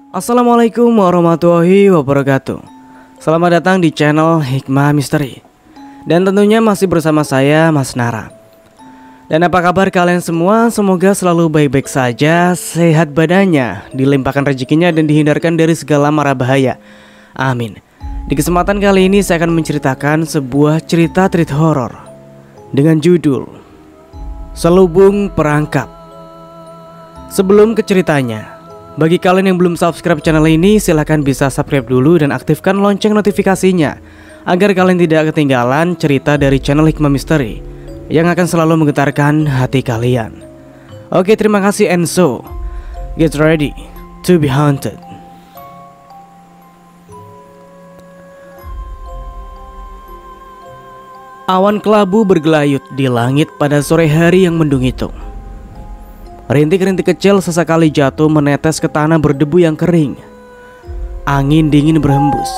Assalamualaikum warahmatullahi wabarakatuh. Selamat datang di channel Hikmah Misteri. Dan tentunya masih bersama saya, Mas Nara. Dan apa kabar kalian semua? Semoga selalu baik-baik saja, sehat badannya, dilimpahkan rezekinya dan dihindarkan dari segala mara bahaya. Amin. Di kesempatan kali ini saya akan menceritakan sebuah cerita treat horor dengan judul Selubung Perangkap. Sebelum ke ceritanya, bagi kalian yang belum subscribe channel ini, silahkan bisa subscribe dulu dan aktifkan lonceng notifikasinya agar kalian tidak ketinggalan cerita dari channel Hikmah Misteri yang akan selalu menggetarkan hati kalian. Oke, terima kasih and so get ready to be haunted. Awan kelabu bergelayut di langit pada sore hari yang mendung itu. Rintik-rintik kecil sesekali jatuh menetes ke tanah berdebu yang kering. Angin dingin berhembus,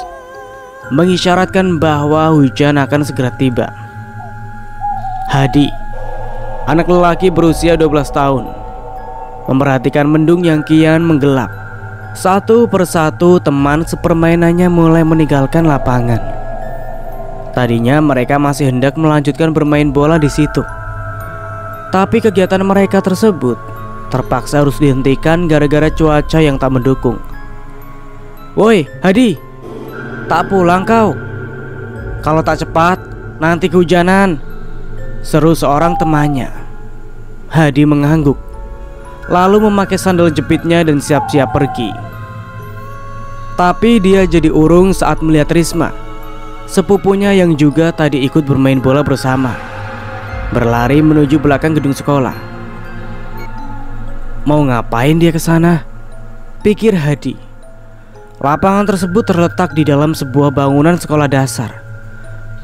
mengisyaratkan bahwa hujan akan segera tiba. Hadi, anak lelaki berusia 12 tahun, memperhatikan mendung yang kian menggelap. Satu persatu teman sepermainannya mulai meninggalkan lapangan. Tadinya mereka masih hendak melanjutkan bermain bola di situ, tapi kegiatan mereka tersebut terpaksa harus dihentikan gara-gara cuaca yang tak mendukung. Woi, Hadi, tak pulang kau? Kalau tak cepat, nanti kehujanan, seru seorang temannya. Hadi mengangguk, lalu memakai sandal jepitnya dan siap-siap pergi. Tapi dia jadi urung saat melihat Risma, sepupunya yang juga tadi ikut bermain bola bersama, berlari menuju belakang gedung sekolah. Mau ngapain dia ke sana? Pikir Hadi. Lapangan tersebut terletak di dalam sebuah bangunan sekolah dasar.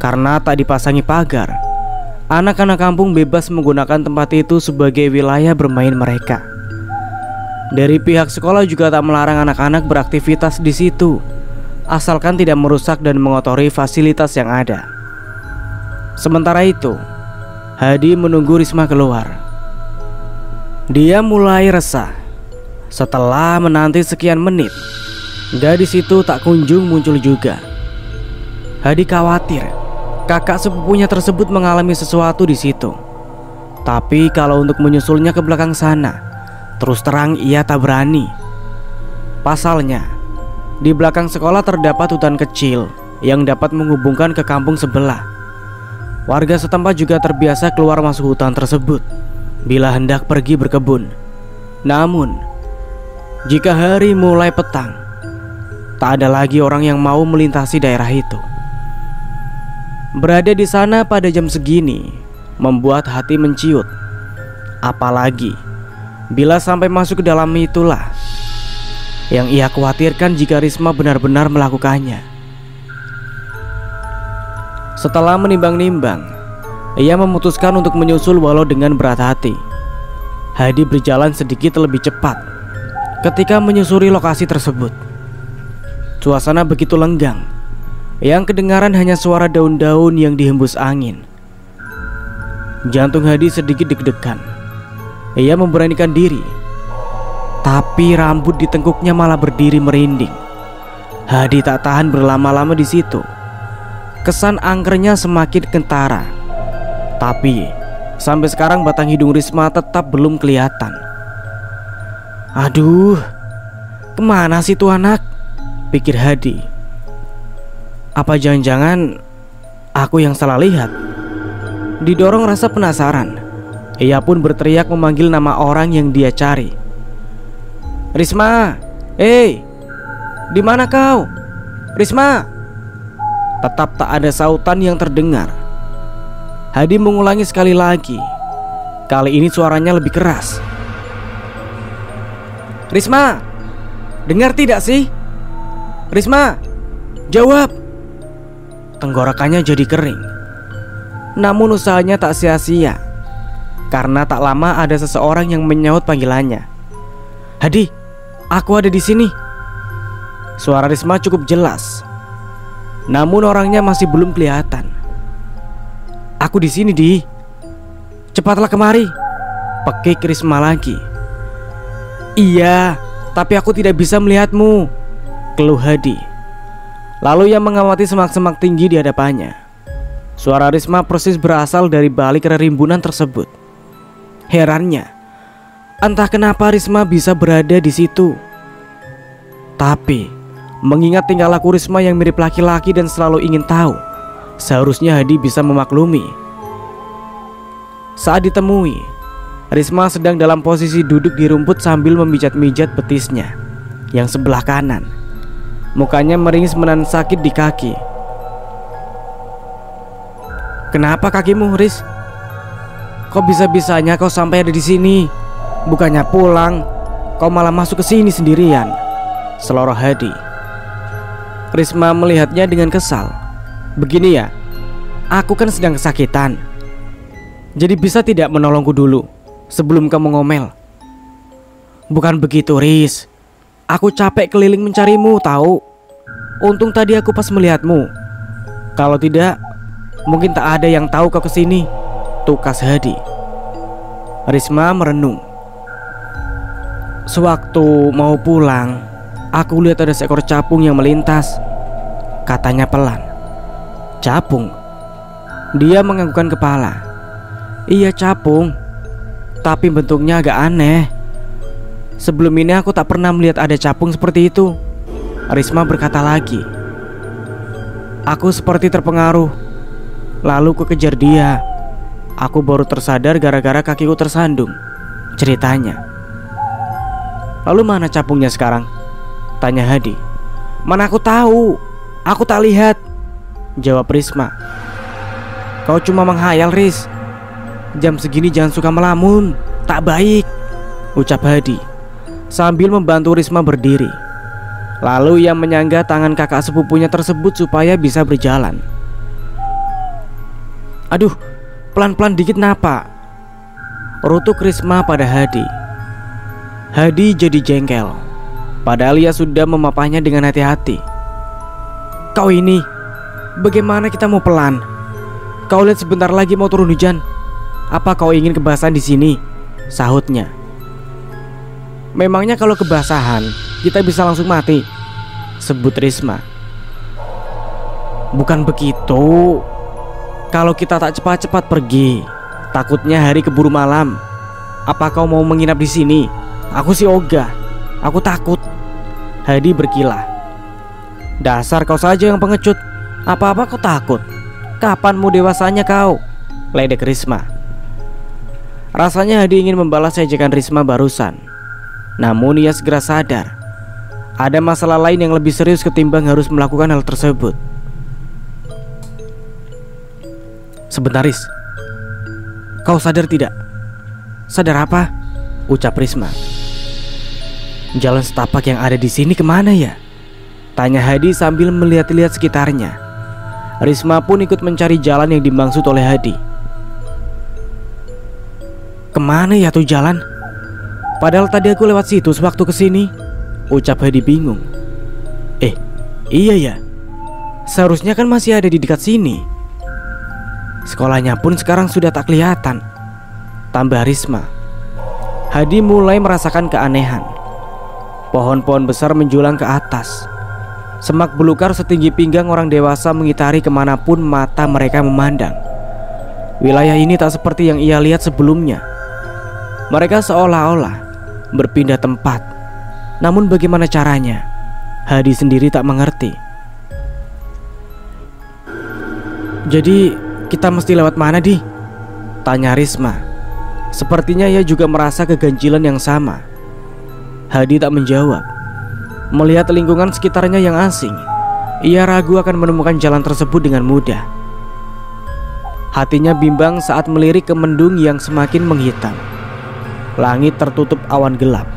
Karena tak dipasangi pagar, anak-anak kampung bebas menggunakan tempat itu sebagai wilayah bermain mereka. Dari pihak sekolah juga tak melarang anak-anak beraktivitas di situ, asalkan tidak merusak dan mengotori fasilitas yang ada. Sementara itu, Hadi menunggu Risma keluar. Dia mulai resah. Setelah menanti sekian menit, gadis itu tak kunjung muncul juga. Hadi khawatir kakak sepupunya tersebut mengalami sesuatu di situ. Tapi kalau untuk menyusulnya ke belakang sana, terus terang ia tak berani. Pasalnya, di belakang sekolah terdapat hutan kecil yang dapat menghubungkan ke kampung sebelah. Warga setempat juga terbiasa keluar masuk hutan tersebut bila hendak pergi berkebun. Namun, jika hari mulai petang, tak ada lagi orang yang mau melintasi daerah itu. Berada di sana pada jam segini membuat hati menciut. Apalagi bila sampai masuk ke dalam itulah yang ia khawatirkan jika Risma benar-benar melakukannya. Setelah menimbang-nimbang, ia memutuskan untuk menyusul walau dengan berat hati. Hadi berjalan sedikit lebih cepat ketika menyusuri lokasi tersebut. Suasana begitu lenggang, yang kedengaran hanya suara daun-daun yang dihembus angin. Jantung Hadi sedikit deg-degan. Ia memberanikan diri, tapi rambut di tengkuknya malah berdiri merinding. Hadi tak tahan berlama-lama di situ. Kesan angkernya semakin kentara. Tapi sampai sekarang batang hidung Risma tetap belum kelihatan. Aduh, kemana sih tuh anak? Pikir Hadi. Apa jangan-jangan aku yang salah lihat? Didorong rasa penasaran, ia pun berteriak memanggil nama orang yang dia cari. Risma, di mana kau? Risma. Tetap tak ada sautan yang terdengar. Hadi mengulangi sekali lagi. Kali ini suaranya lebih keras. Risma, dengar tidak sih? Risma, jawab. Tenggorokannya jadi kering. Namun usahanya tak sia-sia, karena tak lama ada seseorang yang menyaut panggilannya. Hadi, aku ada di sini. Suara Risma cukup jelas, namun orangnya masih belum kelihatan. Aku di sini, Di. Cepatlah kemari, pekik Risma lagi. Iya, Tapi aku tidak bisa melihatmu, keluh Hadi. Lalu ia mengamati semak-semak tinggi di hadapannya. Suara Risma persis berasal dari balik rerimbunan tersebut. Herannya, entah kenapa Risma bisa berada di situ. Tapi mengingat tingkah laku Risma yang mirip laki-laki dan selalu ingin tahu, seharusnya Hadi bisa memaklumi. Saat ditemui, Risma sedang dalam posisi duduk di rumput sambil memijat-mijat betisnya yang sebelah kanan. Mukanya meringis menahan sakit di kaki. Kenapa kakimu, Riz? Kok bisa-bisanya kau sampai ada di sini? Bukannya pulang, kau malah masuk ke sini sendirian, seloroh Hadi. Risma melihatnya dengan kesal. Begini ya, aku kan sedang kesakitan. Jadi bisa tidak menolongku dulu sebelum kamu ngomel? Bukan begitu, Riz. Aku capek keliling mencarimu, tahu. Untung tadi aku pas melihatmu. Kalau tidak, mungkin tak ada yang tahu kau kesini, tukas Hadi. Risma merenung. Sewaktu mau pulang, aku lihat ada seekor capung yang melintas, katanya pelan. Capung? Dia menganggukkan kepala. Iya, capung, tapi bentuknya agak aneh. Sebelum ini aku tak pernah melihat ada capung seperti itu, Risma berkata lagi. Aku seperti terpengaruh, lalu ku kejar dia. Aku baru tersadar gara-gara kakiku tersandung, ceritanya. Lalu mana capungnya sekarang? Tanya Hadi. Mana aku tahu, aku tak lihat, jawab Risma. Kau cuma menghayal, Riz. Jam segini jangan suka melamun, tak baik, ucap Hadi sambil membantu Risma berdiri. Lalu ia menyangga tangan kakak sepupunya tersebut supaya bisa berjalan. Aduh, pelan-pelan dikit napa, rutuk Risma pada Hadi. Hadi jadi jengkel, padahal ia sudah memapahnya dengan hati-hati. Kau ini, bagaimana kita mau pelan? Kau lihat sebentar lagi mau turun hujan. Apa kau ingin kebasahan di sini? Sahutnya. Memangnya kalau kebasahan kita bisa langsung mati, sebut Risma. Bukan begitu. Kalau kita tak cepat-cepat pergi, takutnya hari keburu malam. Apa kau mau menginap di sini? Aku sih ogah. Aku takut. Hadi berkilah. Dasar kau saja yang pengecut. Apa-apa kau takut? Kapan mau dewasanya kau? Ledek Risma. Rasanya Hadi ingin membalas ejekan Risma barusan. Namun ia segera sadar ada masalah lain yang lebih serius ketimbang harus melakukan hal tersebut. Sebentar, Riz. Kau sadar tidak? Sadar apa? Ucap Risma. Jalan setapak yang ada di sini kemana ya? Tanya Hadi sambil melihat-lihat sekitarnya. Risma pun ikut mencari jalan yang dimaksud oleh Hadi. Kemana ya tuh jalan? Padahal tadi aku lewat situ sewaktu kesini, ucap Hadi bingung. Iya ya, seharusnya kan masih ada di dekat sini. Sekolahnya pun sekarang sudah tak kelihatan, tambah Risma. Hadi mulai merasakan keanehan. Pohon-pohon besar menjulang ke atas. Semak belukar setinggi pinggang orang dewasa mengitari kemanapun mata mereka memandang. Wilayah ini tak seperti yang ia lihat sebelumnya. Mereka seolah-olah berpindah tempat. Namun bagaimana caranya? Hadi sendiri tak mengerti. Jadi kita mesti lewat mana, Di? Tanya Risma. Sepertinya ia juga merasa keganjilan yang sama. Hadi tak menjawab. Melihat lingkungan sekitarnya yang asing, ia ragu akan menemukan jalan tersebut dengan mudah. Hatinya bimbang saat melirik ke mendung yang semakin menghitam. Langit tertutup awan gelap.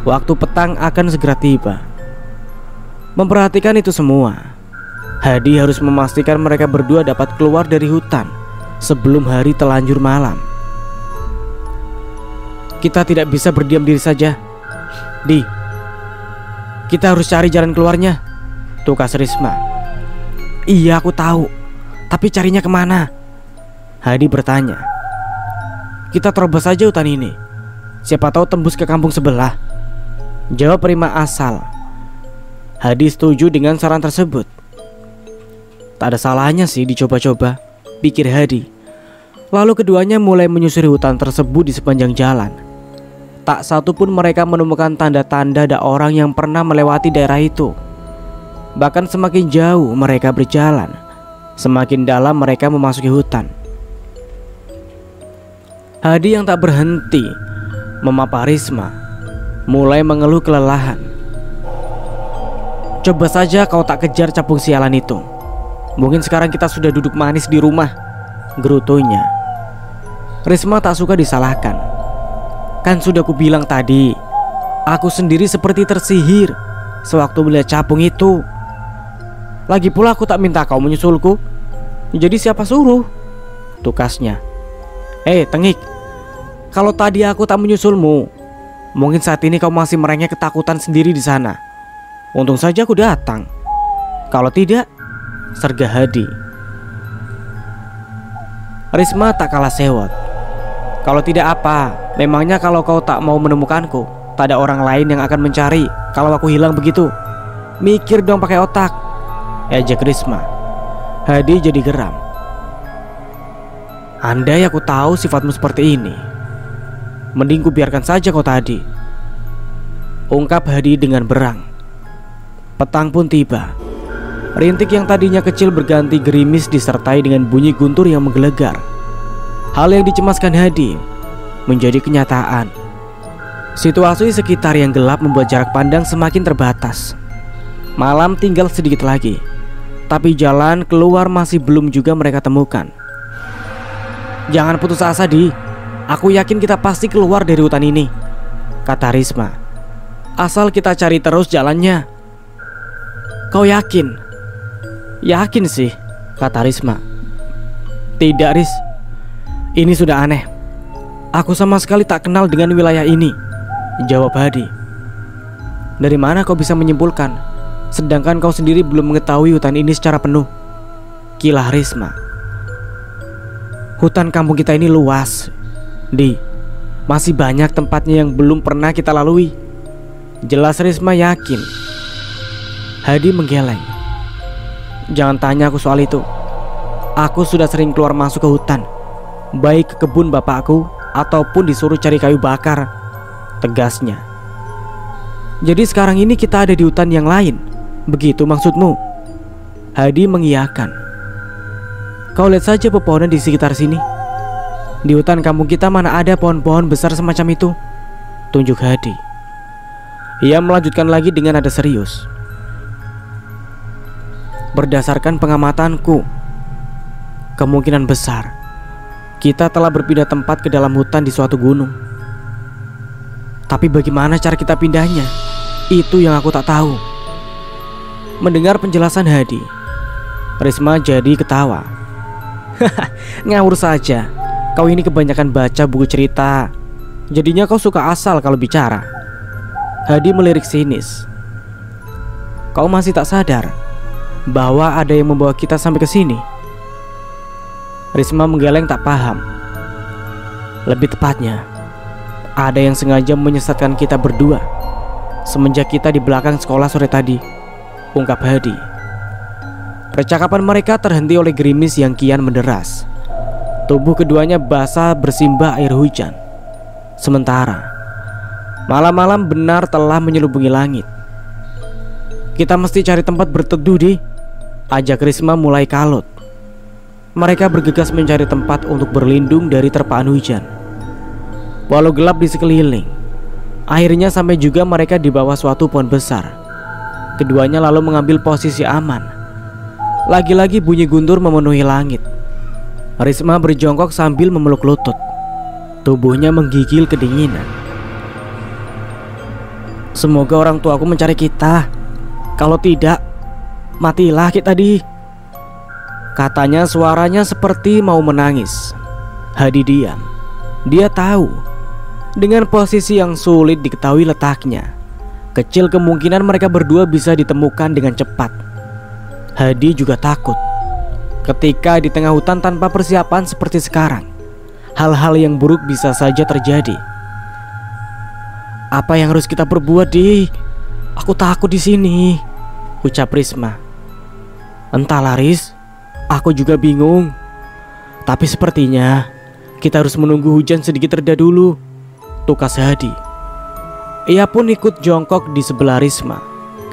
Waktu petang akan segera tiba. Memperhatikan itu semua, Hadi harus memastikan mereka berdua dapat keluar dari hutan sebelum hari telanjur malam. Kita tidak bisa berdiam diri saja, Di. Kita harus cari jalan keluarnya, tukas Risma. Iya, aku tahu. Tapi carinya kemana? Hadi bertanya. Kita terobos saja hutan ini. Siapa tahu tembus ke kampung sebelah. jawab Rima asal. Hadi setuju dengan saran tersebut. Tak ada salahnya sih dicoba-coba, pikir Hadi. Lalu keduanya mulai menyusuri hutan tersebut di sepanjang jalan. Tak satu pun mereka menemukan tanda-tanda ada orang yang pernah melewati daerah itu. Bahkan semakin jauh mereka berjalan, semakin dalam mereka memasuki hutan. Hadi yang tak berhenti memapa Risma mulai mengeluh kelelahan. Coba saja kau tak kejar capung sialan itu. Mungkin sekarang kita sudah duduk manis di rumah, gerutunya. Risma tak suka disalahkan. Kan sudah kubilang tadi, aku sendiri seperti tersihir sewaktu melihat capung itu. Lagi pula aku tak minta kau menyusulku. Jadi siapa suruh? Tukasnya. Tengik, kalau tadi aku tak menyusulmu, mungkin saat ini kau masih merengek ketakutan sendiri di sana. Untung saja aku datang. Kalau tidak, sergah Hadi. Risma tak kalah sewot. Kalau tidak apa, memangnya kalau kau tak mau menemukanku, tak ada orang lain yang akan mencari kalau aku hilang begitu? Mikir dong pakai otak, ejek Risma. Hadi jadi geram. Andai aku tahu sifatmu seperti ini, mending ku biarkan saja kau tadi, ungkap Hadi dengan berang. Petang pun tiba. Rintik yang tadinya kecil berganti gerimis disertai dengan bunyi guntur yang menggelegar. Hal yang dicemaskan Hadi menjadi kenyataan. Situasi sekitar yang gelap membuat jarak pandang semakin terbatas. Malam tinggal sedikit lagi, tapi jalan keluar masih belum juga mereka temukan. Jangan putus asa, Di. Aku yakin kita pasti keluar dari hutan ini, kata Risma. Asal kita cari terus jalannya. Kau yakin? Yakin sih, kata Risma. Tidak, Ris. Ini sudah aneh. Aku sama sekali tak kenal dengan wilayah ini, jawab Hadi. Dari mana kau bisa menyimpulkan, sedangkan kau sendiri belum mengetahui hutan ini secara penuh? Kilah Risma. Hutan kampung kita ini luas, Di. Masih banyak tempatnya yang belum pernah kita lalui. Jelas Risma yakin. Hadi menggeleng. Jangan tanya aku soal itu. Aku sudah sering keluar masuk ke hutan, baik ke kebun bapakku ataupun disuruh cari kayu bakar, tegasnya. Jadi sekarang ini kita ada di hutan yang lain, begitu maksudmu? Hadi mengiyakan. Kau lihat saja pepohonan di sekitar sini. Di hutan kampung kita mana ada pohon-pohon besar semacam itu? Tunjuk Hadi. Ia melanjutkan lagi dengan nada serius. Berdasarkan pengamatanku, kemungkinan besar kita telah berpindah tempat ke dalam hutan di suatu gunung. Tapi bagaimana cara kita pindahnya? Itu yang aku tak tahu. Mendengar penjelasan Hadi, Risma jadi ketawa. Ngawur saja. Kau ini kebanyakan baca buku cerita, jadinya kau suka asal kalau bicara. Hadi melirik sinis. Kau masih tak sadar bahwa ada yang membawa kita sampai ke sini? Risma menggeleng tak paham. Lebih tepatnya, ada yang sengaja menyesatkan kita berdua semenjak kita di belakang sekolah sore tadi, ungkap Hadi. Percakapan mereka terhenti oleh gerimis yang kian menderas. Tubuh keduanya basah bersimbah air hujan. Sementara malam-malam benar telah menyelubungi langit. Kita mesti cari tempat berteduh, Di, ajak Risma mulai kalut. Mereka bergegas mencari tempat untuk berlindung dari terpaan hujan. Walau gelap di sekeliling, akhirnya sampai juga mereka di bawah suatu pohon besar. Keduanya lalu mengambil posisi aman. Lagi-lagi bunyi guntur memenuhi langit. Risma berjongkok sambil memeluk lutut. Tubuhnya menggigil kedinginan. Semoga orang tuaku mencari kita. Kalau tidak, matilah kita, Di. Katanya suaranya seperti mau menangis. Hadi diam. Dia tahu, dengan posisi yang sulit diketahui letaknya, kecil kemungkinan mereka berdua bisa ditemukan dengan cepat. Hadi juga takut. Ketika di tengah hutan tanpa persiapan seperti sekarang, hal-hal yang buruk bisa saja terjadi. Apa yang harus kita perbuat, Di? Aku takut di sini, ucap Risma. Entahlah, Riz. Aku juga bingung. Tapi sepertinya kita harus menunggu hujan sedikit reda dulu, tukas Hadi. Ia pun ikut jongkok di sebelah Risma,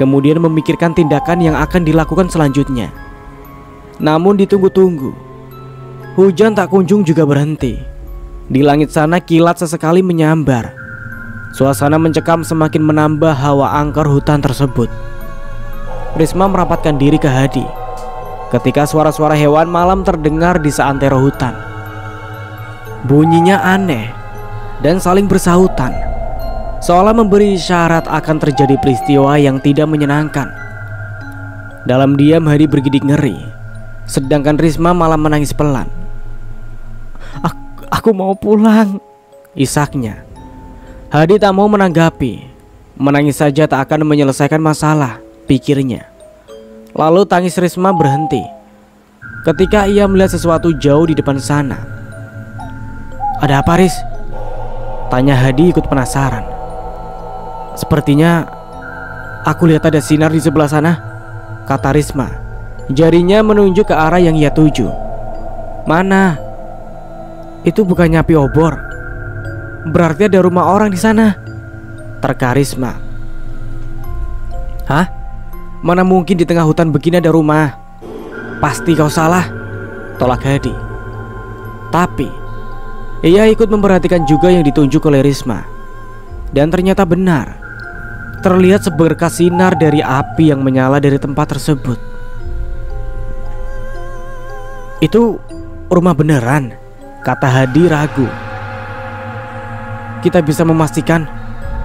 kemudian memikirkan tindakan yang akan dilakukan selanjutnya. Namun ditunggu-tunggu, hujan tak kunjung juga berhenti. Di langit sana kilat sesekali menyambar. Suasana mencekam semakin menambah hawa angker hutan tersebut. Risma merapatkan diri ke Hadi ketika suara-suara hewan malam terdengar di seantero hutan. Bunyinya aneh dan saling bersahutan, seolah memberi isyarat akan terjadi peristiwa yang tidak menyenangkan. Dalam diam Hadi bergidik ngeri, sedangkan Risma malah menangis pelan. Aku mau pulang, isaknya. Hadi tak mau menanggapi. Menangis saja tak akan menyelesaikan masalah, pikirnya. Lalu tangis Risma berhenti ketika ia melihat sesuatu jauh di depan sana. Ada apa, Riz? Tanya Hadi ikut penasaran. Sepertinya aku lihat ada sinar di sebelah sana, kata Risma. Jarinya menunjuk ke arah yang ia tuju. Mana? Itu bukannya api obor. Berarti ada rumah orang di sana, terka Risma. Hah? Mana mungkin di tengah hutan begini ada rumah? Pasti kau salah, tolak Hadi. Tapi ia ikut memperhatikan juga yang ditunjuk oleh Risma. Dan ternyata benar. Terlihat seberkas sinar dari api yang menyala dari tempat tersebut. Itu rumah beneran, kata Hadi ragu. Kita bisa memastikan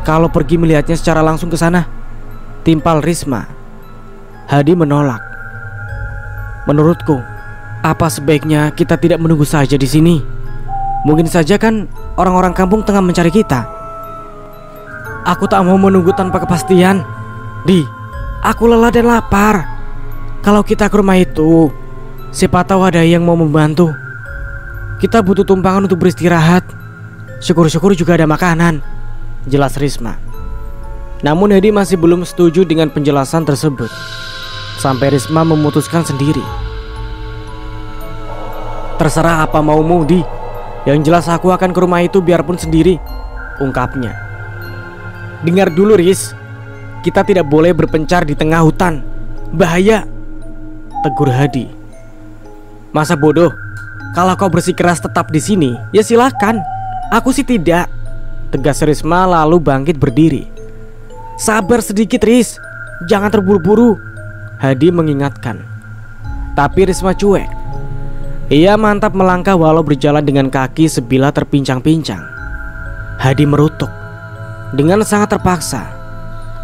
kalau pergi melihatnya secara langsung ke sana, timpal Risma. Hadi menolak. Menurutku, apa sebaiknya kita tidak menunggu saja di sini? Mungkin saja kan orang-orang kampung tengah mencari kita. Aku tak mau menunggu tanpa kepastian. Di, aku lelah dan lapar. Kalau kita ke rumah itu, siapa tahu ada yang mau membantu. Kita butuh tumpangan untuk beristirahat. Syukur-syukur juga ada makanan, jelas Risma. Namun Hadi masih belum setuju dengan penjelasan tersebut. Sampai Risma memutuskan sendiri. Terserah apa maumu, Di. Yang jelas aku akan ke rumah itu biarpun sendiri, ungkapnya. Dengar dulu, Riz. Kita tidak boleh berpencar di tengah hutan. Bahaya, tegur Hadi. Masa bodoh? Kalau kau bersikeras tetap di sini, ya silakan. Aku sih tidak, tegas Risma lalu bangkit berdiri. Sabar sedikit, Riz. Jangan terburu-buru, Hadi mengingatkan. Tapi Risma cuek. Ia mantap melangkah walau berjalan dengan kaki sebilah terpincang-pincang. Hadi merutuk. Dengan sangat terpaksa,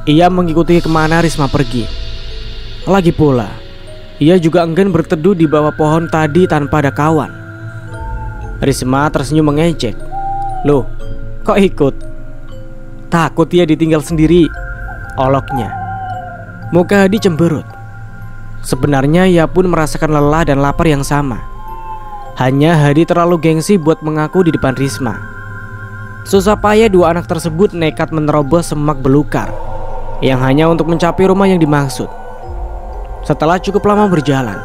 ia mengikuti kemana Risma pergi. Lagi pula, ia juga enggan berteduh di bawah pohon tadi tanpa ada kawan. Risma tersenyum mengejek. Loh, kok ikut? Takut ia ditinggal sendiri, oloknya. Muka Hadi cemberut. Sebenarnya ia pun merasakan lelah dan lapar yang sama. Hanya Hadi terlalu gengsi buat mengaku di depan Risma. Susah payah dua anak tersebut nekat menerobos semak belukar yang hanya untuk mencapai rumah yang dimaksud. Setelah cukup lama berjalan,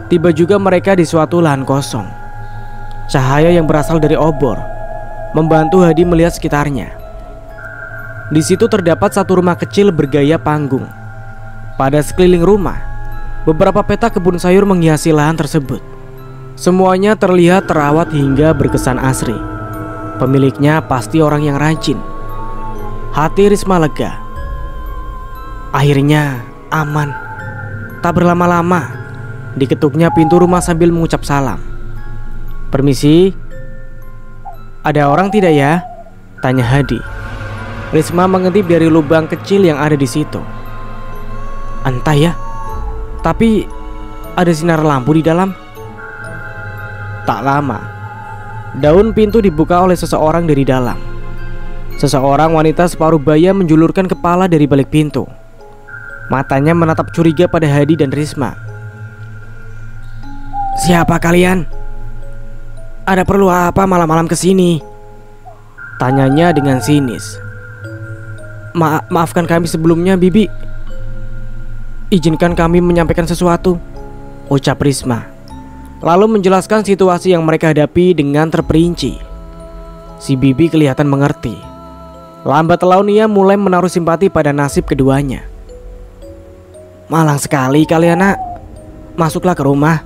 tiba juga mereka di suatu lahan kosong. Cahaya yang berasal dari obor membantu Hadi melihat sekitarnya. Di situ terdapat satu rumah kecil bergaya panggung. Pada sekeliling rumah, beberapa petak kebun sayur menghiasi lahan tersebut. Semuanya terlihat terawat hingga berkesan asri. Pemiliknya pasti orang yang rajin. Hati Risma lega. Akhirnya aman. Tak berlama-lama, diketuknya pintu rumah sambil mengucap salam. Permisi. Ada orang tidak ya? Tanya Hadi. Risma mengintip dari lubang kecil yang ada di situ. Entah ya, tapi ada sinar lampu di dalam. Tak lama, daun pintu dibuka oleh seseorang dari dalam. Seseorang wanita separuh baya menjulurkan kepala dari balik pintu. Matanya menatap curiga pada Hadi dan Risma. Siapa kalian? Ada perlu apa malam-malam kesini? Tanyanya dengan sinis. Maafkan kami sebelumnya, Bibi. Izinkan kami menyampaikan sesuatu, ucap Risma, lalu menjelaskan situasi yang mereka hadapi dengan terperinci. Si Bibi kelihatan mengerti. Lambat laun ia mulai menaruh simpati pada nasib keduanya. Malang sekali kalian, nak. Masuklah ke rumah.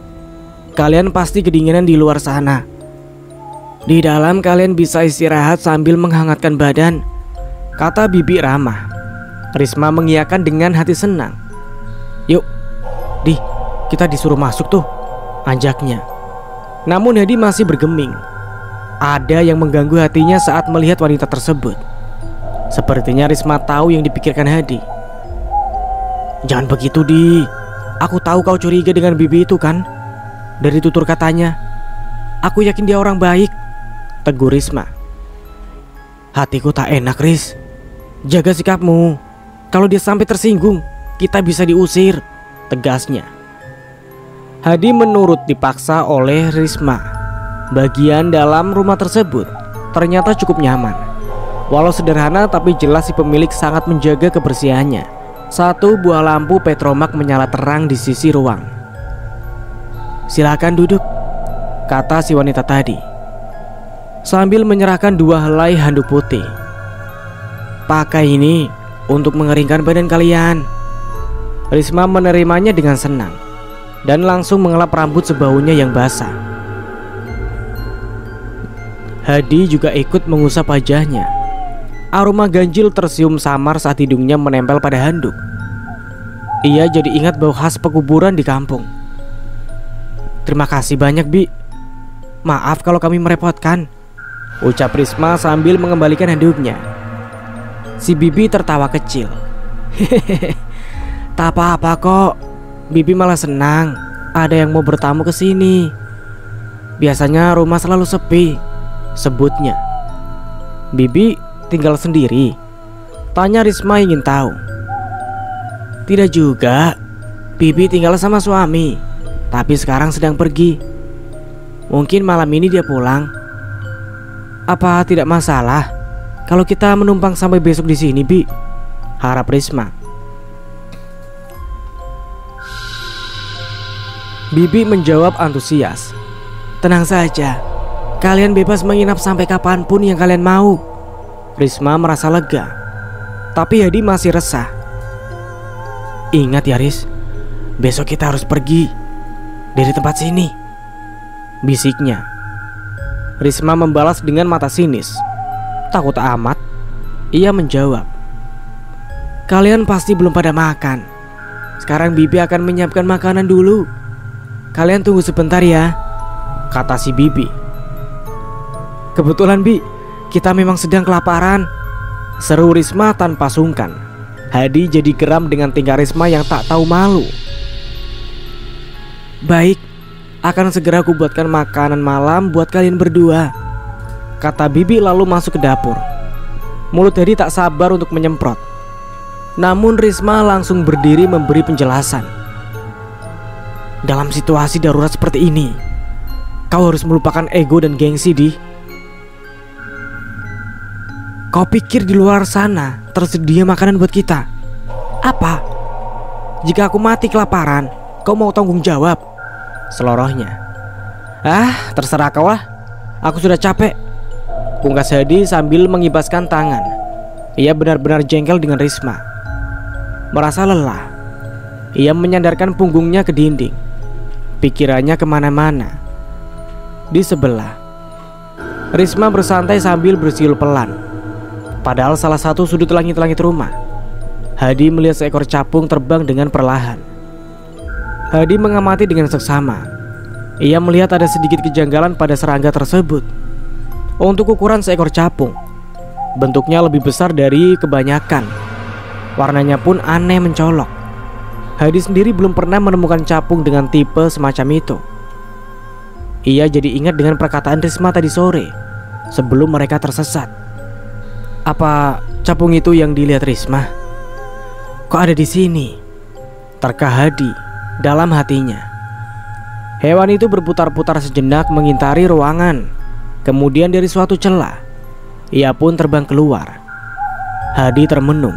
Kalian pasti kedinginan di luar sana. Di dalam kalian bisa istirahat sambil menghangatkan badan, kata Bibi ramah. Risma mengiyakan dengan hati senang. Yuk, Di, kita disuruh masuk tuh, ajaknya. Namun Hadi masih bergeming. Ada yang mengganggu hatinya saat melihat wanita tersebut. Sepertinya Risma tahu yang dipikirkan Hadi. Jangan begitu, Di. Aku tahu kau curiga dengan Bibi itu kan? Dari tutur katanya. Aku yakin dia orang baik, tegur Risma. Hatiku tak enak, Ris. Jaga sikapmu. Kalau dia sampai tersinggung, kita bisa diusir, tegasnya. Hadi menurut dipaksa oleh Risma. Bagian dalam rumah tersebut ternyata cukup nyaman. Walau sederhana, tapi jelas si pemilik sangat menjaga kebersihannya. Satu buah lampu petromak menyala terang di sisi ruang. Silakan duduk, kata si wanita tadi, sambil menyerahkan 2 helai handuk putih. Pakai ini untuk mengeringkan badan kalian. Risma menerimanya dengan senang dan langsung mengelap rambut sebaunya yang basah. Hadi juga ikut mengusap wajahnya. Aroma ganjil tersium samar saat hidungnya menempel pada handuk. Ia jadi ingat bau khas pekuburan di kampung. Terima kasih banyak, Bi. Maaf kalau kami merepotkan, ucap Risma sambil mengembalikan handuknya. Si Bibi tertawa kecil. Hehehe, tak apa-apa kok. Bibi malah senang ada yang mau bertamu ke sini. Biasanya rumah selalu sepi, sebutnya. Bibi tinggal sendiri? Tanya Risma ingin tahu. Tidak juga. Bibi tinggal sama suami, tapi sekarang sedang pergi. Mungkin malam ini dia pulang. Apa tidak masalah kalau kita menumpang sampai besok di sini, Bi? Harap Risma. Bibi menjawab antusias. Tenang saja, kalian bebas menginap sampai kapanpun yang kalian mau. Risma merasa lega, tapi Hadi masih resah. Ingat ya, Ris, besok kita harus pergi dari tempat sini, bisiknya. Risma membalas dengan mata sinis. Takut amat, ia menjawab. Kalian pasti belum pada makan. Sekarang Bibi akan menyiapkan makanan dulu. Kalian tunggu sebentar ya, kata si Bibi. Kebetulan, Bi, kita memang sedang kelaparan, seru Risma tanpa sungkan. Hadi jadi geram dengan tingkah Risma yang tak tahu malu. Baik, akan segera aku buatkan makanan malam buat kalian berdua, kata Bibi lalu masuk ke dapur. Mulut Hadi tak sabar untuk menyemprot. Namun Risma langsung berdiri memberi penjelasan. Dalam situasi darurat seperti ini, kau harus melupakan ego dan gengsi, Di. Kau pikir di luar sana tersedia makanan buat kita? Apa? Jika aku mati kelaparan, kau mau tanggung jawab? Selorohnya. Ah, terserah kau lah. Aku sudah capek, pungkas Hadi sambil mengibaskan tangan. Ia benar-benar jengkel dengan Risma. Merasa lelah, ia menyandarkan punggungnya ke dinding. Pikirannya kemana-mana. Di sebelah, Risma bersantai sambil bersiul pelan. Padahal salah satu sudut langit-langit rumah, Hadi melihat seekor capung terbang dengan perlahan. Hadi mengamati dengan seksama. Ia melihat ada sedikit kejanggalan pada serangga tersebut. Untuk ukuran seekor capung, bentuknya lebih besar dari kebanyakan. Warnanya pun aneh mencolok. Hadi sendiri belum pernah menemukan capung dengan tipe semacam itu. Ia jadi ingat dengan perkataan Risma tadi sore sebelum mereka tersesat. Apa capung itu yang dilihat Risma? Kok ada di sini? Terka Hadi dalam hatinya. Hewan itu berputar-putar sejenak mengintari ruangan. Kemudian dari suatu celah, ia pun terbang keluar. Hadi termenung.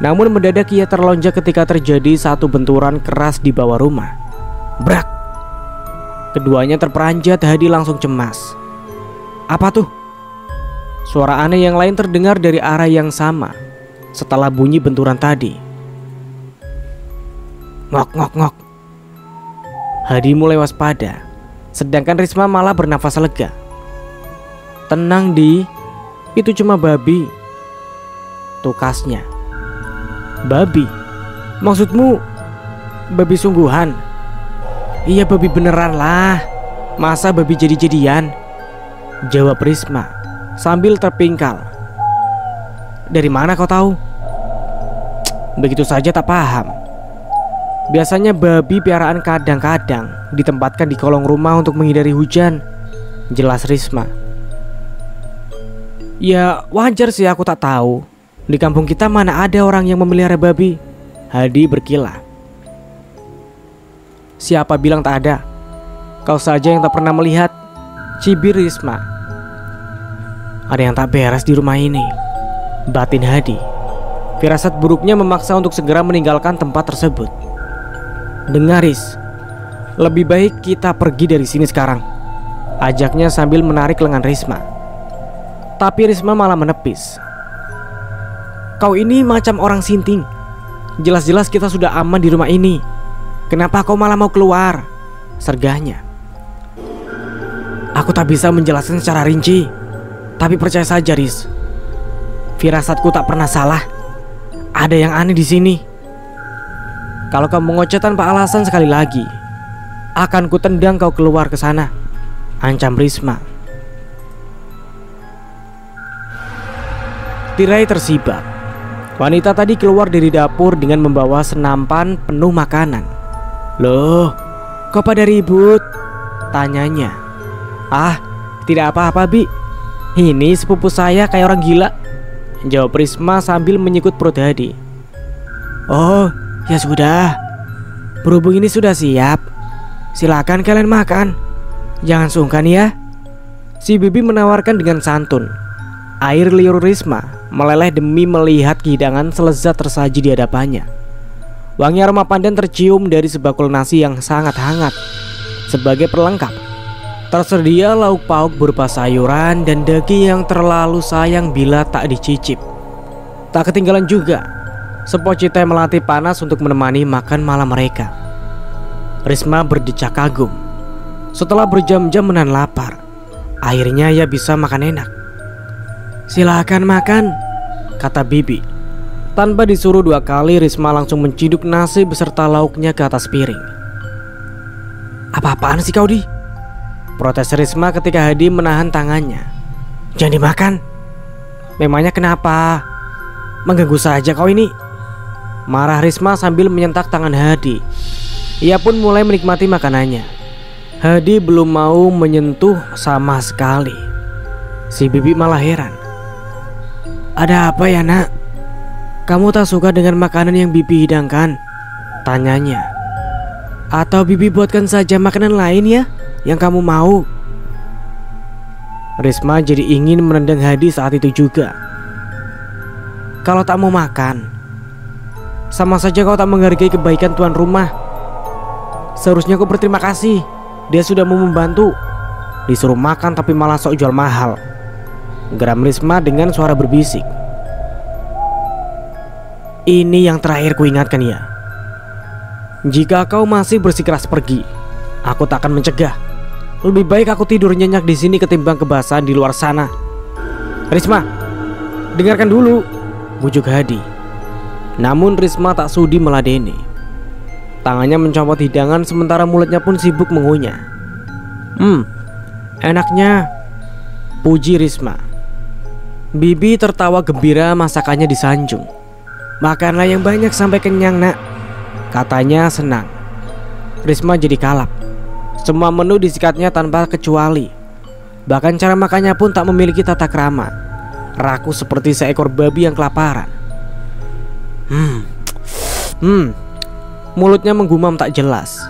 Namun mendadak ia terlonjak ketika terjadi satu benturan keras di bawah rumah. Brak! Keduanya terperanjat. Hadi langsung cemas. Apa tuh? Suara aneh yang lain terdengar dari arah yang sama setelah bunyi benturan tadi. Ngok ngok ngok. Hadi mulai waspada, sedangkan Risma malah bernafas lega. Tenang Di, itu cuma babi, tukasnya. Babi? Maksudmu babi sungguhan? Iya babi beneran lah, masa babi jadi-jadian? Jawab Risma sambil terpingkal. Dari mana kau tahu? Begitu saja tak paham. Biasanya babi piaraan kadang-kadang ditempatkan di kolong rumah untuk menghindari hujan, jelas Risma. Ya wajar sih aku tak tahu. Di kampung kita mana ada orang yang memelihara babi? Hadi berkilah. Siapa bilang tak ada? Kau saja yang tak pernah melihat, cibir Risma. Ada yang tak beres di rumah ini, batin Hadi. Firasat buruknya memaksa untuk segera meninggalkan tempat tersebut. Dengar Riz, lebih baik kita pergi dari sini sekarang, ajaknya sambil menarik lengan Risma. Tapi Risma malah menepis. Kau ini macam orang sinting. Jelas-jelas kita sudah aman di rumah ini. Kenapa kau malah mau keluar? Sergahnya. Aku tak bisa menjelaskan secara rinci, tapi percaya saja Riz, firasatku tak pernah salah. Ada yang aneh di sini. Kalau kau mengoceh tanpa alasan sekali lagi, akan kutendang kau keluar ke sana, ancam Risma. Tirai tersibak. Wanita tadi keluar dari dapur dengan membawa senampan penuh makanan. Loh, kok pada ribut? Tanyanya. Ah, tidak apa-apa Bi. Ini sepupu saya kayak orang gila, jawab Risma sambil menyikut perut Hadi. Oh, ya sudah. Berhubung ini sudah siap, silakan kalian makan. Jangan sungkan ya. Si Bibi menawarkan dengan santun. Air liur Risma meleleh demi melihat hidangan selezat tersaji di hadapannya. Wangi aroma pandan tercium dari sebakul nasi yang sangat hangat. Sebagai perlengkap, tersedia lauk pauk berupa sayuran dan daging yang terlalu sayang bila tak dicicip. Tak ketinggalan juga sepoci teh melati panas untuk menemani makan malam mereka. Risma berdecak kagum. Setelah berjam-jam menahan lapar, akhirnya ia bisa makan enak. Silakan makan, kata Bibi. Tanpa disuruh 2 kali, Risma langsung menciduk nasi beserta lauknya ke atas piring. Apa-apaan sih kau Di? Protes Risma ketika Hadi menahan tangannya. Jangan dimakan. Memangnya kenapa? Mengganggu saja kau ini, marah Risma sambil menyentak tangan Hadi. Ia pun mulai menikmati makanannya. Hadi belum mau menyentuh sama sekali. Si Bibi malah heran. Ada apa ya nak? Kamu tak suka dengan makanan yang Bibi hidangkan? Tanyanya. Atau Bibi buatkan saja makanan lain ya, yang kamu mau? Risma jadi ingin menendang Hadi saat itu juga. Kalau tak mau makan, sama saja kau tak menghargai kebaikan tuan rumah. Seharusnya kau berterima kasih, dia sudah mau membantu. Disuruh makan tapi malah sok jual mahal, geram Risma dengan suara berbisik. Ini yang terakhir ku ingatkan ya. Jika kau masih bersikeras pergi, aku tak akan mencegah. Lebih baik aku tidur nyenyak di sini ketimbang kebasahan di luar sana. Risma, dengarkan dulu, bujuk Hadi. Namun Risma tak sudi meladeni. Tangannya mencopot hidangan sementara mulutnya pun sibuk mengunyah. Enaknya, puji Risma. Bibi tertawa gembira masakannya disanjung. Makanlah yang banyak sampai kenyang nak, katanya senang. Risma jadi kalap. Semua menu disikatnya tanpa kecuali. Bahkan cara makannya pun tak memiliki tata krama. Raku seperti seekor babi yang kelaparan. Mulutnya menggumam tak jelas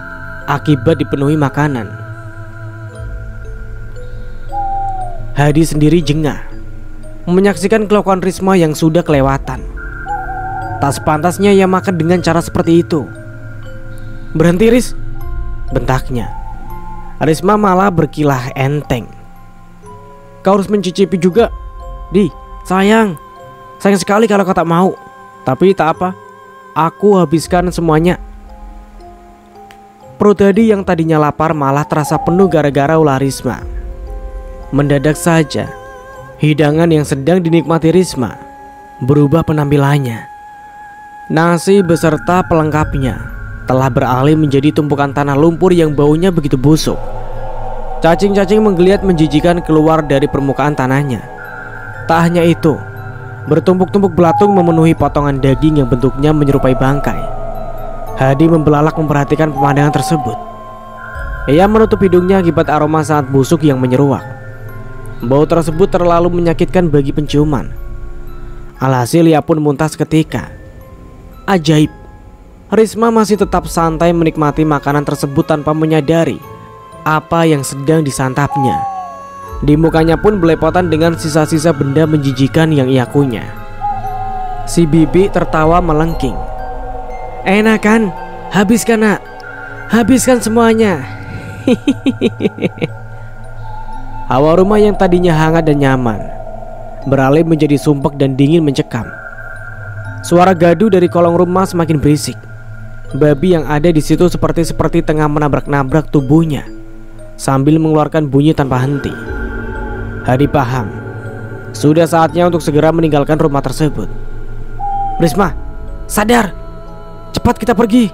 akibat dipenuhi makanan. Hadi sendiri jengah. menyaksikan kelakuan Risma yang sudah kelewatan. Tak sepantasnya ia makan dengan cara seperti itu. "Berhenti, Ris," bentaknya. Risma malah berkilah enteng. "Kau harus mencicipi juga. Di, sayang sekali kalau kau tak mau. Tapi tak apa, aku habiskan semuanya." Perut Hadi yang tadinya lapar malah terasa penuh gara-gara ulah Risma. Mendadak saja, hidangan yang sedang dinikmati Risma berubah penampilannya. Nasi beserta pelengkapnya telah beralih menjadi tumpukan tanah lumpur yang baunya begitu busuk. Cacing-cacing menggeliat menjijikan keluar dari permukaan tanahnya. Tak hanya itu, bertumpuk-tumpuk belatung memenuhi potongan daging yang bentuknya menyerupai bangkai. Hadi membelalak memperhatikan pemandangan tersebut. Ia menutup hidungnya akibat aroma sangat busuk yang menyeruak. Bau tersebut terlalu menyakitkan bagi penciuman. Alhasil ia pun muntah seketika. Ajaib, Risma masih tetap santai menikmati makanan tersebut tanpa menyadari apa yang sedang disantapnya. Di mukanya pun belepotan dengan sisa-sisa benda menjijikan yang ia kunyah. Si Bibi tertawa melengking. "Enak kan? Habiskan, Nak. Habiskan semuanya." Hawa rumah yang tadinya hangat dan nyaman beralih menjadi sumpek dan dingin mencekam. Suara gaduh dari kolong rumah semakin berisik. Babi yang ada di situ seperti tengah menabrak-nabrak tubuhnya sambil mengeluarkan bunyi tanpa henti. Hadi paham, sudah saatnya untuk segera meninggalkan rumah tersebut. "Risma, sadar! Cepat kita pergi!"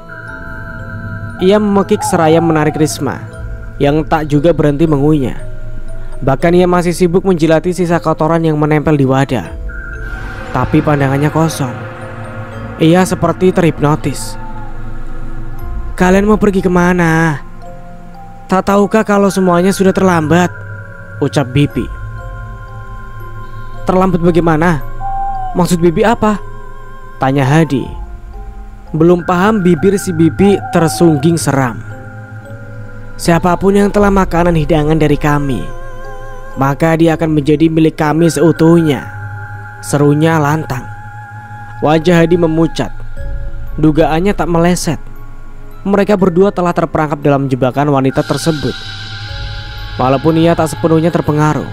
Ia memekik seraya menarik Risma yang tak juga berhenti mengunyah. Bahkan ia masih sibuk menjilati sisa kotoran yang menempel di wadah. Tapi pandangannya kosong. Ia seperti terhipnotis. "Kalian mau pergi kemana? Tak tahukah kalau semuanya sudah terlambat?" ucap Bibi. "Terlambat bagaimana? Maksud Bibi apa?" tanya Hadi. Belum paham bibir si Bibi tersungging seram. "Siapapun yang telah makanan hidangan dari kami, maka dia akan menjadi milik kami seutuhnya," serunya lantang. Wajah Hadi memucat. Dugaannya tak meleset. Mereka berdua telah terperangkap dalam jebakan wanita tersebut. Walaupun ia tak sepenuhnya terpengaruh,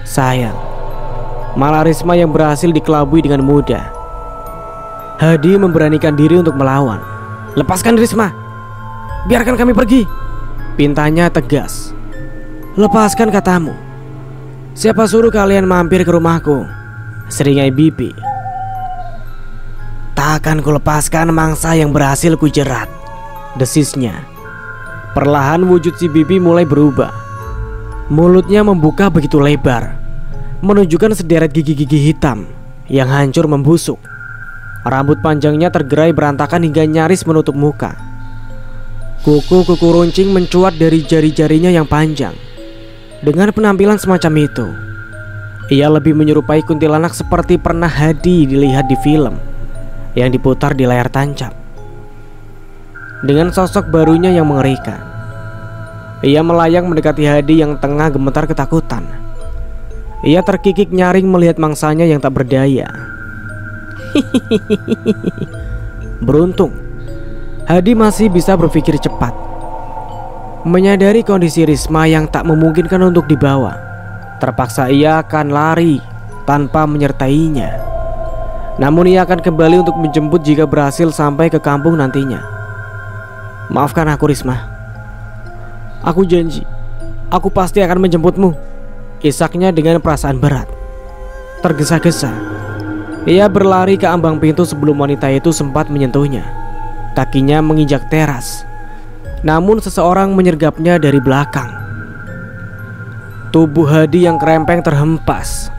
sayang, malah Risma yang berhasil dikelabui dengan mudah. Hadi memberanikan diri untuk melawan. "Lepaskan Risma, biarkan kami pergi," pintanya tegas. "Lepaskan katamu. Siapa suruh kalian mampir ke rumahku?" seringai Bibi. "Tak akan kulepaskan mangsa yang berhasil kujerat," desisnya. Perlahan wujud si Bibi mulai berubah. Mulutnya membuka begitu lebar, menunjukkan sederet gigi-gigi hitam yang hancur membusuk. Rambut panjangnya tergerai berantakan hingga nyaris menutup muka. Kuku-kuku runcing mencuat dari jari-jarinya yang panjang. Dengan penampilan semacam itu, ia lebih menyerupai kuntilanak seperti pernah Hadi dilihat di film yang diputar di layar tancap. Dengan sosok barunya yang mengerikan, ia melayang mendekati Hadi yang tengah gemetar ketakutan. Ia terkikik nyaring melihat mangsanya yang tak berdaya. Beruntung, Hadi masih bisa berpikir cepat. Menyadari kondisi Risma yang tak memungkinkan untuk dibawa, terpaksa ia akan lari tanpa menyertainya. Namun ia akan kembali untuk menjemput jika berhasil sampai ke kampung nantinya. "Maafkan aku Risma. Aku janji, aku pasti akan menjemputmu," isaknya dengan perasaan berat. Tergesa-gesa, ia berlari ke ambang pintu sebelum wanita itu sempat menyentuhnya. Kakinya menginjak teras, namun seseorang menyergapnya dari belakang. Tubuh Hadi yang kerempeng terhempas.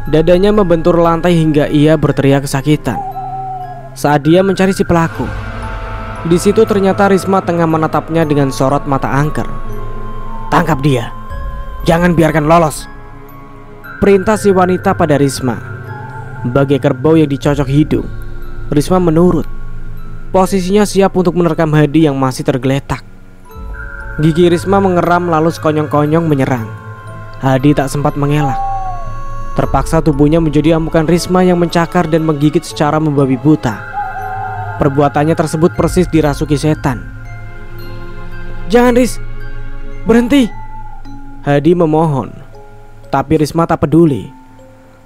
Dadanya membentur lantai hingga ia berteriak kesakitan. Saat dia mencari si pelaku, di situ ternyata Risma tengah menatapnya dengan sorot mata angker. "Tangkap dia, jangan biarkan lolos," perintah si wanita pada Risma. Bagai kerbau yang dicocok hidung, Risma menurut. Posisinya siap untuk menerkam Hadi yang masih tergeletak. Gigi Risma mengeram lalu sekonyong-konyong menyerang. Hadi tak sempat mengelak. Terpaksa tubuhnya menjadi amukan Risma yang mencakar dan menggigit secara membabi buta. Perbuatannya tersebut persis dirasuki setan. "Jangan, Ris, berhenti!" Hadi memohon. Tapi Risma tak peduli.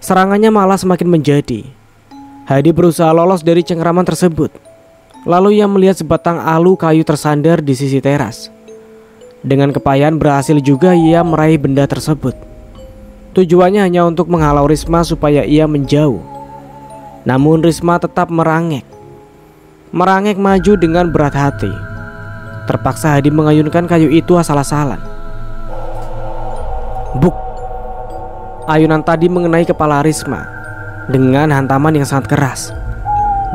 Serangannya malah semakin menjadi. Hadi berusaha lolos dari cengkraman tersebut. Lalu ia melihat sebatang alu kayu tersandar di sisi teras. Dengan kepayahan berhasil juga ia meraih benda tersebut. Tujuannya hanya untuk menghalau Risma supaya ia menjauh. Namun Risma tetap merangek maju dengan berat hati. Terpaksa Hadi mengayunkan kayu itu asal-asalan. Buk! Ayunan tadi mengenai kepala Risma dengan hantaman yang sangat keras.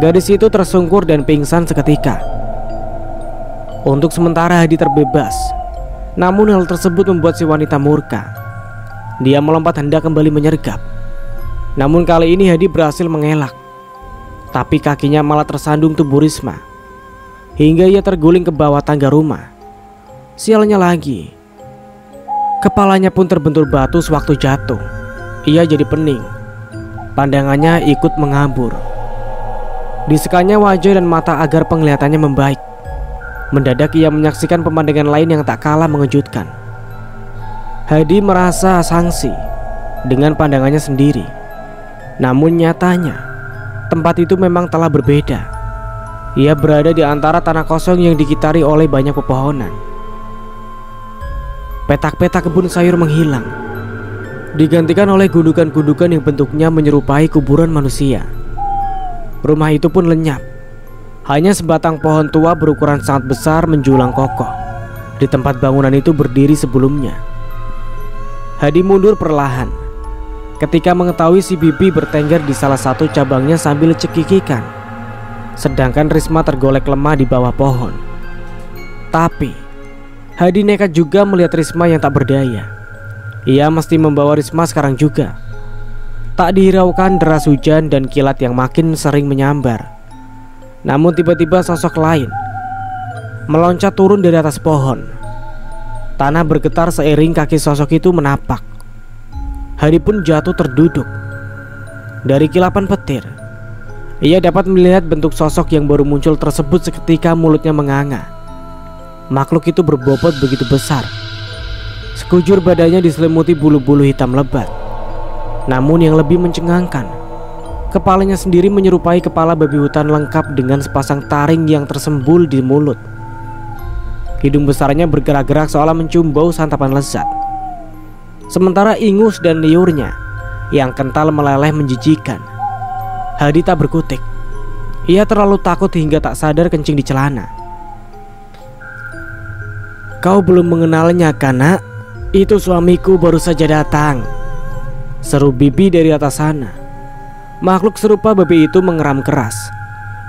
Gadis itu tersungkur dan pingsan seketika. Untuk sementara Hadi terbebas. Namun hal tersebut membuat si wanita murka. Dia melompat hendak kembali menyergap. Namun kali ini Hadi berhasil mengelak. Tapi kakinya malah tersandung tubuh Risma hingga ia terguling ke bawah tangga rumah. Sialnya lagi, kepalanya pun terbentur batu sewaktu jatuh. Ia jadi pening. Pandangannya ikut mengabur. Disekanya wajah dan mata agar penglihatannya membaik. Mendadak ia menyaksikan pemandangan lain yang tak kalah mengejutkan. Hadi merasa sangsi dengan pandangannya sendiri. Namun nyatanya tempat itu memang telah berbeda. Ia berada di antara tanah kosong yang dikitari oleh banyak pepohonan. Petak-petak kebun sayur menghilang, digantikan oleh gundukan-gundukan yang bentuknya menyerupai kuburan manusia. Rumah itu pun lenyap. Hanya sebatang pohon tua berukuran sangat besar menjulang kokoh di tempat bangunan itu berdiri sebelumnya. Hadi mundur perlahan ketika mengetahui si bibi bertengger di salah satu cabangnya sambil cekikikan. Sedangkan Risma tergolek lemah di bawah pohon. Tapi Hadi nekat juga melihat Risma yang tak berdaya. Ia mesti membawa Risma sekarang juga. Tak dihiraukan deras hujan dan kilat yang makin sering menyambar. Namun tiba-tiba sosok lain meloncat turun dari atas pohon. Tanah bergetar seiring kaki sosok itu menapak. Hadi pun jatuh terduduk. Dari kilapan petir, ia dapat melihat bentuk sosok yang baru muncul tersebut seketika mulutnya menganga. Makhluk itu berbobot begitu besar. Sekujur badannya diselimuti bulu-bulu hitam lebat. Namun yang lebih mencengangkan, kepalanya sendiri menyerupai kepala babi hutan lengkap dengan sepasang taring yang tersembul di mulut. Hidung besarnya bergerak-gerak seolah mencium bau santapan lezat. Sementara ingus dan liurnya yang kental meleleh menjijikan. Hadi tak berkutik. Ia terlalu takut hingga tak sadar kencing di celana. "Kau belum mengenalnya kan, Nak? Itu suamiku baru saja datang," seru bibi dari atas sana. Makhluk serupa babi itu mengeram keras.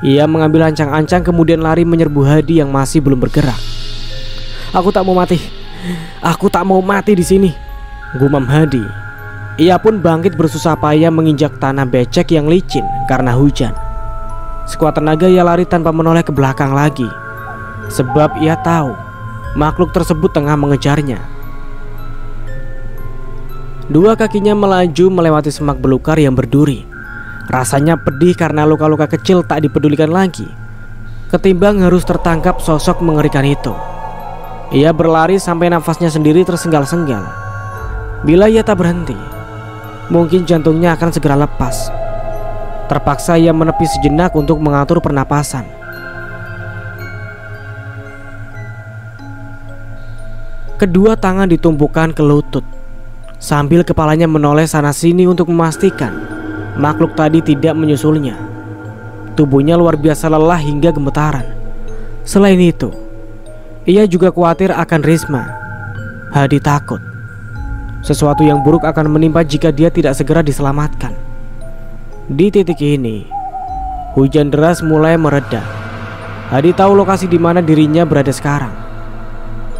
Ia mengambil ancang-ancang kemudian lari menyerbu Hadi yang masih belum bergerak. Aku tak mau mati di sini," gumam Hadi. Ia pun bangkit bersusah payah menginjak tanah becek yang licin karena hujan. Sekuat tenaga ia lari tanpa menoleh ke belakang lagi, sebab ia tahu makhluk tersebut tengah mengejarnya. Dua kakinya melaju melewati semak belukar yang berduri. Rasanya pedih karena luka-luka kecil tak dipedulikan lagi, ketimbang harus tertangkap sosok mengerikan itu. Ia berlari sampai nafasnya sendiri tersengal-sengal. Bila ia tak berhenti, mungkin jantungnya akan segera lepas. Terpaksa ia menepi sejenak untuk mengatur pernapasan. Kedua tangan ditumpukan ke lutut, sambil kepalanya menoleh sana-sini untuk memastikan makhluk tadi tidak menyusulnya. Tubuhnya luar biasa lelah hingga gemetaran. Selain itu, ia juga khawatir akan Risma. Hadi takut sesuatu yang buruk akan menimpa jika dia tidak segera diselamatkan. Di titik ini, hujan deras mulai mereda. Hadi tahu lokasi di mana dirinya berada sekarang.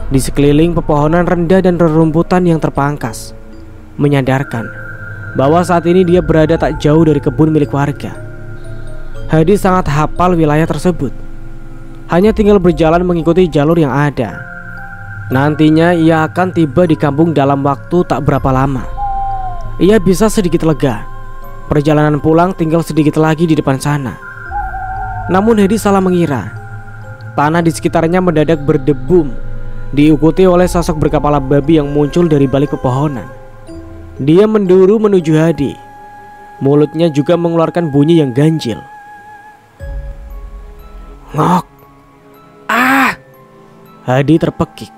Di sekeliling pepohonan rendah dan rerumputan yang terpangkas, menyadarkan bahwa saat ini dia berada tak jauh dari kebun milik warga. Hadi sangat hafal wilayah tersebut. Hanya tinggal berjalan mengikuti jalur yang ada. Nantinya ia akan tiba di kampung dalam waktu tak berapa lama. ia bisa sedikit lega. Perjalanan pulang tinggal sedikit lagi di depan sana. Namun Hadi salah mengira. Tanah di sekitarnya mendadak berdebum, diikuti oleh sosok berkepala babi yang muncul dari balik pepohonan. Dia menduru menuju Hadi. Mulutnya juga mengeluarkan bunyi yang ganjil. Ngok. Ah! Hadi terpekik.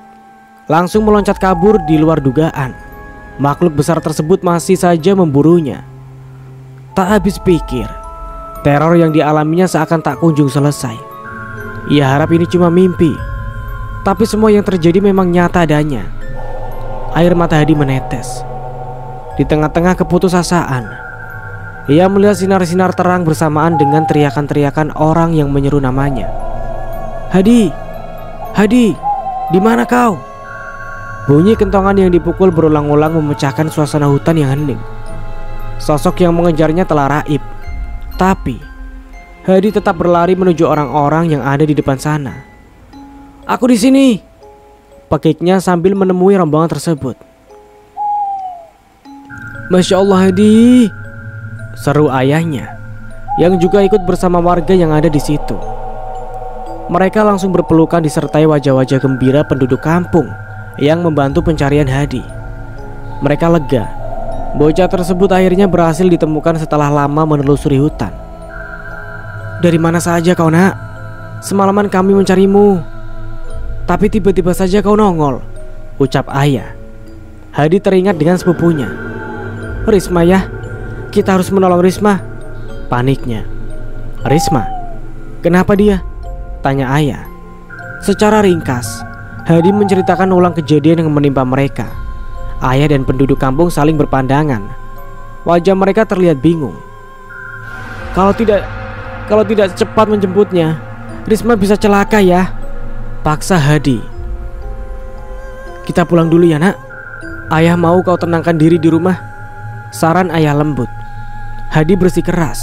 Langsung meloncat kabur di luar dugaan. Makhluk besar tersebut masih saja memburunya. Tak habis pikir, teror yang dialaminya seakan tak kunjung selesai. Ia harap ini cuma mimpi, tapi semua yang terjadi memang nyata adanya. Air mata Hadi menetes. Di tengah-tengah keputusasaan, ia melihat sinar-sinar terang bersamaan dengan teriakan-teriakan orang yang menyeru namanya. Hadi, Hadi, di mana kau? Bunyi kentongan yang dipukul berulang-ulang memecahkan suasana hutan yang hening. Sosok yang mengejarnya telah raib, tapi Hadi tetap berlari menuju orang-orang yang ada di depan sana. Aku di sini, pekiknya sambil menemui rombongan tersebut. Masya Allah Hadi, seru ayahnya, yang juga ikut bersama warga yang ada di situ. Mereka langsung berpelukan disertai wajah-wajah gembira penduduk kampung yang membantu pencarian Hadi. Mereka lega, bocah tersebut akhirnya berhasil ditemukan setelah lama menelusuri hutan. Dari mana saja kau nak? Semalaman kami mencarimu, tapi tiba-tiba saja kau nongol, ucap ayah. Hadi teringat dengan sepupunya. Risma ya, kita harus menolong Risma, paniknya. Risma? Kenapa dia? Tanya ayah. Secara ringkas, Hadi menceritakan ulang kejadian yang menimpa mereka. Ayah dan penduduk kampung saling berpandangan. Wajah mereka terlihat bingung. Kalau tidak cepat menjemputnya, Risma bisa celaka ya, paksa Hadi. Kita pulang dulu ya nak. Ayah mau kau tenangkan diri di rumah, saran ayah lembut. Hadi bersikeras,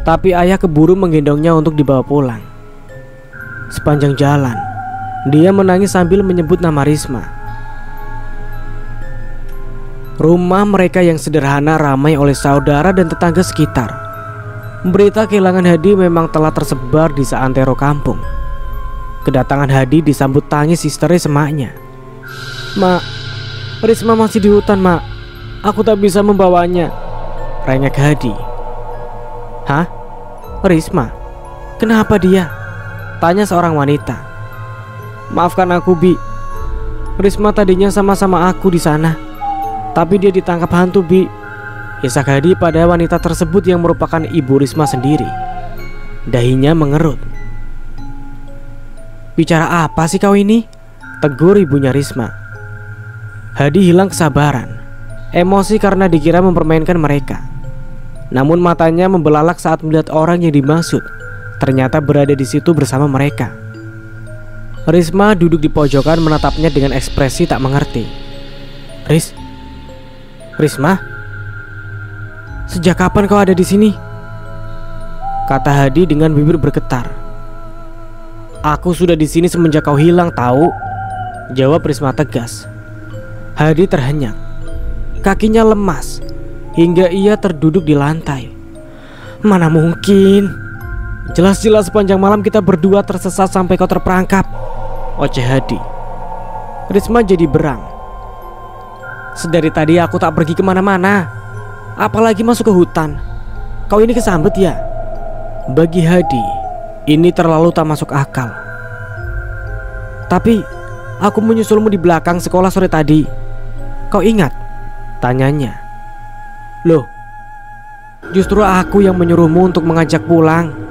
tapi ayah keburu menggendongnya untuk dibawa pulang. Sepanjang jalan, dia menangis sambil menyebut nama Risma. Rumah mereka yang sederhana ramai oleh saudara dan tetangga sekitar. Berita kehilangan Hadi memang telah tersebar di seantero kampung. Kedatangan Hadi disambut tangis histeris emaknya. Mak, Risma masih di hutan mak. Aku tak bisa membawanya, rengek Hadi. Hah? Risma? Kenapa dia? Tanya seorang wanita. Maafkan aku Bi, Risma tadinya sama-sama aku di sana, tapi dia ditangkap hantu Bi, isak Hadi pada wanita tersebut yang merupakan ibu Risma sendiri. Dahinya mengerut. Bicara apa sih kau ini? Tegur ibunya Risma. Hadi hilang kesabaran, emosi karena dikira mempermainkan mereka. Namun matanya membelalak saat melihat orang yang dimaksud ternyata berada di situ bersama mereka. Risma duduk di pojokan menatapnya dengan ekspresi tak mengerti. Risma? Sejak kapan kau ada di sini? Kata Hadi dengan bibir bergetar. Aku sudah di sini semenjak kau hilang tahu, jawab Risma tegas. Hadi terhenyak. Kakinya lemas hingga ia terduduk di lantai. Mana mungkin? Jelas-jelas sepanjang malam kita berdua tersesat sampai kau terperangkap, oceh Hadi. Risma jadi berang. Sedari tadi aku tak pergi kemana-mana, apalagi masuk ke hutan. Kau ini kesambet ya? Bagi Hadi, ini terlalu tak masuk akal. Tapi aku menyusulmu di belakang sekolah sore tadi. Kau ingat? Tanyanya. Loh, justru aku yang menyuruhmu untuk mengajak pulang.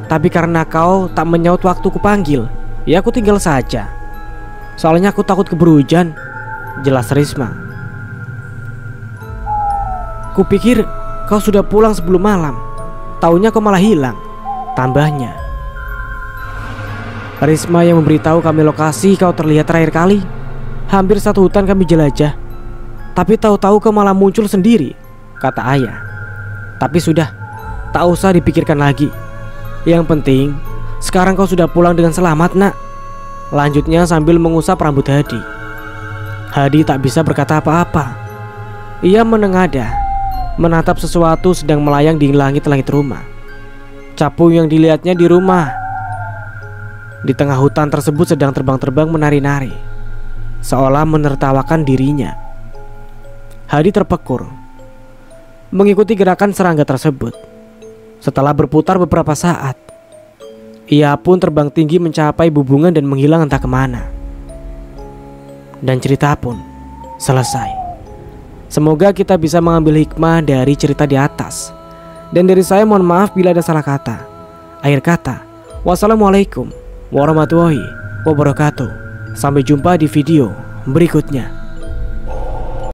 Tapi karena kau tak menyaut waktu kupanggil, ya aku tinggal saja. Soalnya aku takut keburu hujan, jelas Risma. Kupikir kau sudah pulang sebelum malam, taunya kau malah hilang, tambahnya. Risma yang memberitahu kami lokasi kau terlihat terakhir kali. Hampir satu hutan kami jelajah, tapi tahu-tahu kau malah muncul sendiri, kata ayah. Tapi sudah, tak usah dipikirkan lagi. Yang penting, sekarang kau sudah pulang dengan selamat nak, lanjutnya sambil mengusap rambut Hadi. Hadi tak bisa berkata apa-apa. Ia menengadah, menatap sesuatu sedang melayang di langit-langit rumah. Capung yang dilihatnya di rumah di tengah hutan tersebut sedang terbang-terbang menari-nari, seolah menertawakan dirinya. Hadi terpekur mengikuti gerakan serangga tersebut. Setelah berputar beberapa saat, ia pun terbang tinggi mencapai bubungan dan menghilang entah kemana. Dan cerita pun selesai. Semoga kita bisa mengambil hikmah dari cerita di atas. Dan dari saya mohon maaf bila ada salah kata. Akhir kata, wassalamualaikum warahmatullahi wabarakatuh. Sampai jumpa di video berikutnya.